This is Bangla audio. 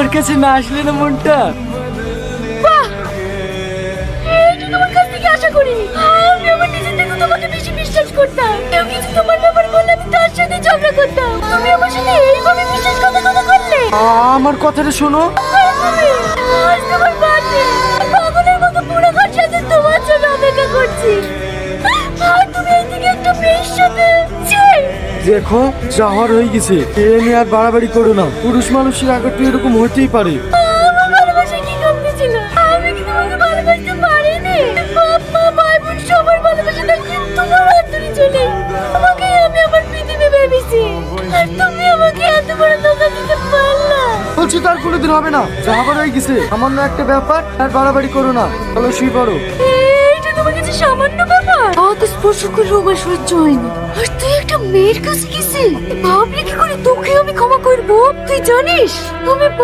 আমার কাছে না আসলে না মনটা। বাহ, এটা তোমার কাছ থেকে আশা করিনি। আমি আমার নিজের থেকে তোমাকে বেশি বিশ্বাস করতাম। কেউ কিছু তোমার ব্যাপারে বললে আমি তার সাথে ঝগড়া করতাম। তুমি আমার সাথে এইভাবে বিশ্বাসঘাতকতা করলে। আমার কথাটা শোনো। আর তুমি, আজ তোমার বার্থডে। পাগলের মতো পুরো ঘর সাথে তোমার জন্য অপেক্ষা করছি। আর তুমি এইদিকে একটা মেয়ের সাথে। ছি! দেখো যাওয়ার হয়ে গেছে, এ নিয়ে আর বাড়াবাড়ি করো না। পুরুষ মানুষের আগে তো এরকম হতেই পারে। আমার ভালোবাসা কি কমতি ছিল? আমি কি তোমাকে ভালোবাসতে পারিনি? বাপ মা ভাই বোন সবার ভালোবাসা দেখে তোমার অন্তরে চলে। তোমাকে আমি আমার পৃথিবী ভেবেছি, আর তুমি আমাকে এত বড় ধোঁকা দিতে পারলা। বলছি তার কোনোদিন হবে না, যাওয়ার হয়ে গেছে। সামান্য একটা ব্যাপার, আর বাড়াবাড়ি করো না। চলো শুয়ে পড়ো। এইটা তোমার কাছে সামান্য ব্যাপার? আমাকে স্পর্শ করলেও আমার সহ্য হয়নি। আর তুই একটা মেয়ের কাছে গেছিস? ভাবলি কি করে তোকে আমি ক্ষমা করবো? তুই জানিস তুমি